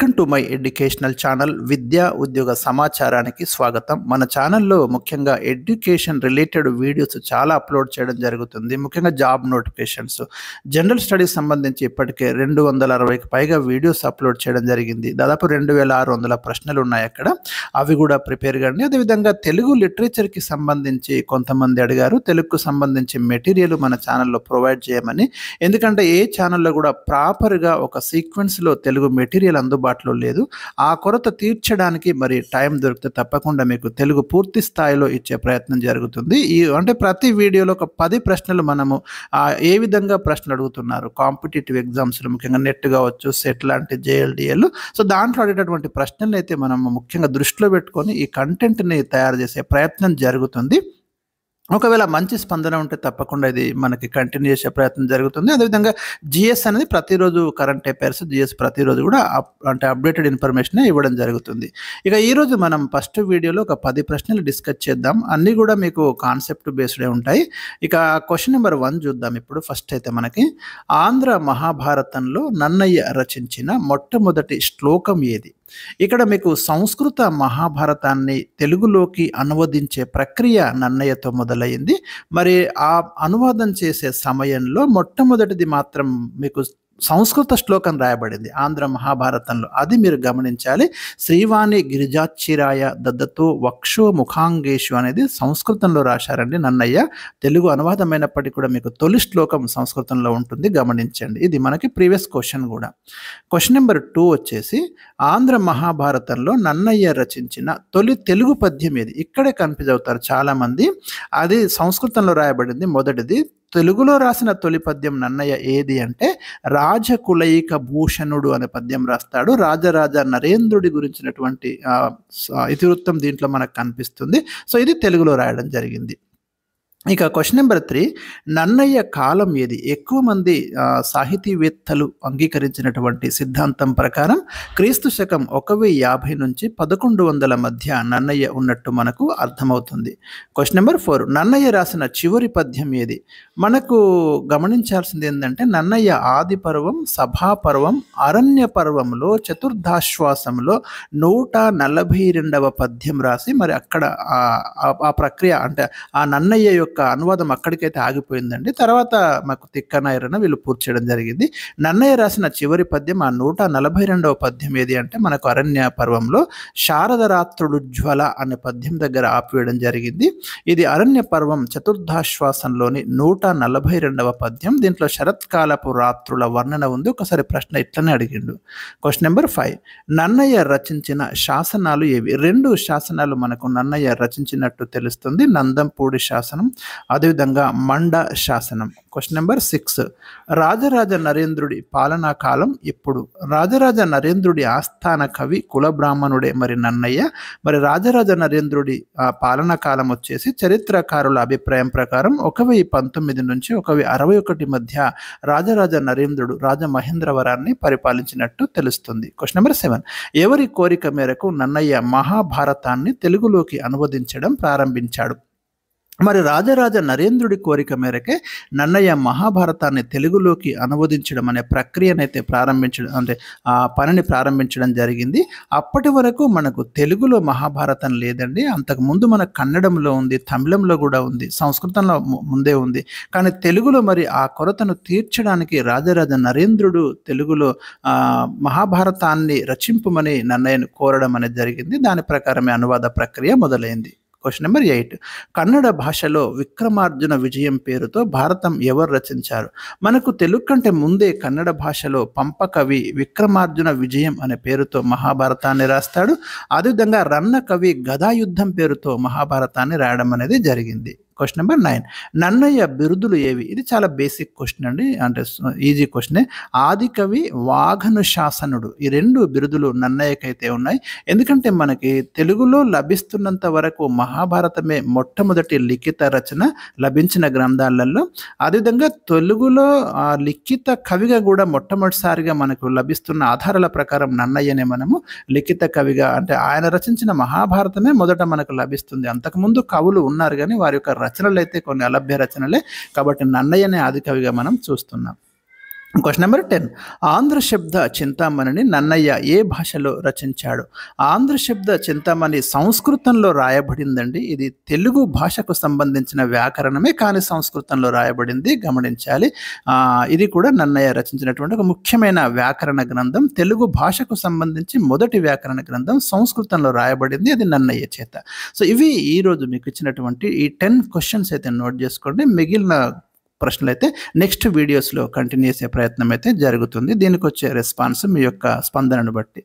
Welcome to my educational channel విద్యా ఉద్యోగ సమాచారానికి స్వాగతం. మన ఛానల్లో ముఖ్యంగా ఎడ్యుకేషన్ రిలేటెడ్ వీడియోస్ చాలా అప్లోడ్ చేయడం జరుగుతుంది. ముఖ్యంగా జాబ్ నోటిఫికేషన్స్, జనరల్ స్టడీస్ సంబంధించి ఇప్పటికే 260కి పైగా వీడియోస్ అప్లోడ్ చేయడం జరిగింది. దాదాపు 2600 ప్రశ్నలు ఉన్నాయి అక్కడ, అవి కూడా ప్రిపేర్ కండి. అదేవిధంగా తెలుగు లిటరేచర్కి సంబంధించి కొంతమంది అడిగారు, తెలుగుకు సంబంధించి మెటీరియల్ మన ఛానల్లో ప్రొవైడ్ చేయమని. ఎందుకంటే ఏ ఛానల్లో కూడా ప్రాపర్గా ఒక సీక్వెన్స్లో తెలుగు మెటీరియల్ అందుబాటులో లేదు. ఆ కొరత తీర్చడానికి మరి టైం దొరికితే తప్పకుండా మీకు తెలుగు పూర్తి స్థాయిలో ఇచ్చే ప్రయత్నం జరుగుతుంది. అంటే ప్రతి వీడియోలో ఒక 10 ప్రశ్నలు మనము ఏ విధంగా ప్రశ్నలు అడుగుతున్నారు కాంపిటేటివ్ ఎగ్జామ్స్లో, ముఖ్యంగా నెట్ కావచ్చు, సెట్ లాంటి జేఎల్డిఎల్, సో దాంట్లో అడిగేటటువంటి ప్రశ్నలను అయితే మనము ముఖ్యంగా దృష్టిలో పెట్టుకొని ఈ కంటెంట్ని తయారు చేసే ప్రయత్నం జరుగుతుంది. ఒకవేళ మంచి స్పందన ఉంటే తప్పకుండా ఇది మనకి కంటిన్యూ చేసే ప్రయత్నం జరుగుతుంది. అదేవిధంగా జిఎస్ అనేది ప్రతిరోజు కరెంట్ అఫైర్స్, జిఎస్ ప్రతిరోజు కూడా అప్డేటెడ్ ఇన్ఫర్మేషన్ ఇవ్వడం జరుగుతుంది. ఇక ఈరోజు మనం ఫస్ట్ వీడియోలో ఒక 10 ప్రశ్నలు డిస్కస్ చేద్దాం. అన్నీ కూడా మీకు కాన్సెప్ట్ బేస్డే ఉంటాయి. ఇక క్వశ్చన్ నెంబర్ 1 చూద్దాం. ఇప్పుడు ఫస్ట్ అయితే మనకి ఆంధ్ర మహాభారతంలో నన్నయ్య రచించిన మొట్టమొదటి శ్లోకం ఏది? ఇక్కడ మీకు సంస్కృత మహాభారతాన్ని తెలుగులోకి అనువదించే ప్రక్రియ నన్నయ్యతో మొదలైంది. మరి ఆ అనువాదం చేసే సమయంలో మొట్టమొదటిది మాత్రం మీకు సంస్కృత శ్లోకం రాయబడింది ఆంధ్ర మహాభారతంలో, అది మీరు గమనించాలి. శ్రీవాణి గిరిజాచ్చిరాయ దద్దతో వక్షో ముఖాంగేషు అనేది సంస్కృతంలో రాశారండి నన్నయ్య. తెలుగు అనువాదమైనప్పటికీ కూడా మీకు తొలి శ్లోకం సంస్కృతంలో ఉంటుంది, గమనించండి. ఇది మనకి ప్రీవియస్ క్వశ్చన్ కూడా. క్వశ్చన్ నెంబర్ 2 వచ్చేసి ఆంధ్ర మహాభారతంలో నన్నయ్య రచించిన తొలి తెలుగు పద్యం ఏది? ఇక్కడే కన్ఫ్యూజ్ అవుతారు చాలామంది. అది సంస్కృతంలో రాయబడింది మొదటిది. తెలుగులో రాసిన తొలి పద్యం నన్నయ్య ఏది అంటే రాజకులైక భూషణుడు అనే పద్యం రాస్తాడు. రాజరాజ నరేంద్రుడి గురించినటువంటి ఇతివృత్తం దీంట్లో మనకు కనిపిస్తుంది. సో ఇది తెలుగులో రాయడం జరిగింది. ఇక క్వశ్చన్ నెంబర్ 3, నన్నయ్య కాలం ఏది? ఎక్కువ మంది సాహితీవేత్తలు అంగీకరించినటువంటి సిద్ధాంతం ప్రకారం క్రీస్తు శకం 1050 నుంచి 1100 మధ్య నన్నయ్య ఉన్నట్టు మనకు అర్థమవుతుంది. క్వశ్చన్ నెంబర్ 4, నన్నయ్య రాసిన చివరి పద్యం ఏది? మనకు గమనించాల్సింది ఏంటంటే నన్నయ్య ఆది పర్వం, సభాపర్వం, అరణ్య పర్వంలో చతుర్థాశ్వాసంలో 142వ పద్యం రాసి మరి అక్కడ ఆ ప్రక్రియ అంటే ఆ నన్నయ్య యొక్క అనువాదం అక్కడికైతే ఆగిపోయిందండి. తర్వాత మాకు తిక్కనాయరన వీళ్ళు పూర్తి చేయడం జరిగింది. నన్నయ్య రాసిన చివరి పద్యం ఆ 142వ పద్యం ఏది అంటే మనకు అరణ్య పర్వంలో శారదరాత్రుడుజ్వల అనే పద్యం దగ్గర ఆపివేయడం జరిగింది. ఇది అరణ్య పర్వం చతుర్థాశ్వాసంలోని 142వ పద్యం. దీంట్లో శరత్కాలపు రాత్రుల వర్ణన ఉంది. ఒకసారి ప్రశ్న ఇట్లనే అడిగిండు. క్వశ్చన్ నెంబర్ 5, నన్నయ్య రచించిన శాసనాలు ఏవి? 2 శాసనాలు మనకు నన్నయ్య రచించినట్టు తెలుస్తుంది. నందంపూడి శాసనం, అదేవిధంగా మండ శాసనం. క్వశ్చన్ నెంబర్ 6, రాజరాజ నరేంద్రుడి పాలనా కాలం ఎప్పుడు? రాజరాజ నరేంద్రుడి ఆస్థాన కవి కులబ్రాహ్మణుడే మరి నన్నయ్య. మరి రాజరాజ నరేంద్రుడి పాలనా కాలం వచ్చేసి చరిత్రకారుల అభిప్రాయం ప్రకారం 1019 నుంచి 1061 మధ్య రాజరాజ నరేంద్రుడు రాజమహేంద్రవరాన్ని పరిపాలించినట్టు తెలుస్తుంది. క్వశ్చన్ నెంబర్ 7, ఎవరి కోరిక మేరకు నన్నయ్య మహాభారతాన్ని తెలుగులోకి అనువదించడం ప్రారంభించాడు? మరి రాజరాజ నరేంద్రుడి కోరిక మేరకే నన్నయ్య మహాభారతాన్ని తెలుగులోకి అనువదించడం అనే ప్రక్రియనైతే ఆ పనిని ప్రారంభించడం జరిగింది. అప్పటి వరకు మనకు తెలుగులో మహాభారతం లేదండి. అంతకుముందు మనకు కన్నడంలో ఉంది, తమిళంలో కూడా ఉంది, సంస్కృతంలో ముందే ఉంది. కానీ తెలుగులో మరి ఆ కొరతను తీర్చడానికి రాజరాజ నరేంద్రుడు తెలుగులో మహాభారతాన్ని రచింపమని నన్నయ్యను కోరడం అనేది జరిగింది. దాని ప్రకారమే అనువాద ప్రక్రియ మొదలైంది. క్వశ్చన్ నెంబర్ 8, కన్నడ భాషలో విక్రమార్జున విజయం పేరుతో భారతం ఎవరు రచించారు? మనకు తెలుగు కంటే ముందే కన్నడ భాషలో పంపకవి విక్రమార్జున విజయం అనే పేరుతో మహాభారతాన్ని రాస్తాడు. అదేవిధంగా రన్న కవి గదాయుద్ధం పేరుతో మహాభారతాన్ని రాయడం అనేది జరిగింది. క్వశ్చన్ నెంబర్ 9, నన్నయ్య బిరుదులు ఏవి? ఇది చాలా బేసిక్ క్వశ్చన్ అండి, అంటే ఈజీ క్వశ్చనే. ఆది కవి, వాఘనుశాసనుడు, ఈ 2 బిరుదులు నన్నయ్యకైతే ఉన్నాయి. ఎందుకంటే మనకి తెలుగులో లభిస్తున్నంత వరకు మహాభారతమే మొట్టమొదటి లిఖిత రచన లభించిన గ్రంథాలలో. అదేవిధంగా తెలుగులో లిఖిత కవిగా కూడా మొట్టమొదటిసారిగా మనకు లభిస్తున్న ఆధారాల ప్రకారం నన్నయ్యనే మనము లిఖిత కవిగా, అంటే ఆయన రచించిన మహాభారతమే మొదట మనకు లభిస్తుంది. అంతకుముందు కవులు ఉన్నారు కానీ వారి యొక్క రచనలు అయితే కొన్ని అలభ్య రచనలే. కాబట్టి నన్నయ్యనే ఆది కవిగా మనం చూస్తున్నాం. Question number 10. ఆంధ్ర శబ్ద చింతామణిని నన్నయ్య ఏ భాషలో రచించాడు? ఆంధ్ర శబ్ద చింతామణి సంస్కృతంలో రాయబడిందండి. ఇది తెలుగు భాషకు సంబంధించిన వ్యాకరణమే కానీ సంస్కృతంలో రాయబడింది, గమనించాలి. ఇది కూడా నన్నయ్య రచించినటువంటి ఒక ముఖ్యమైన వ్యాకరణ గ్రంథం. తెలుగు భాషకు సంబంధించి మొదటి వ్యాకరణ గ్రంథం సంస్కృతంలో రాయబడింది, అది నన్నయ్య చేత. సో ఇవి ఈరోజు మీకు ఇచ్చినటువంటి ఈ 10 క్వశ్చన్స్ అయితే నోట్ చేసుకోండి. మిగిలిన ప్రశ్నలు అయితే నెక్స్ట్ వీడియోస్లో కంటిన్యూ చేసే ప్రయత్నం అయితే జరుగుతుంది. దీనికి వచ్చే రెస్పాన్స్ మీ యొక్క స్పందనను బట్టి.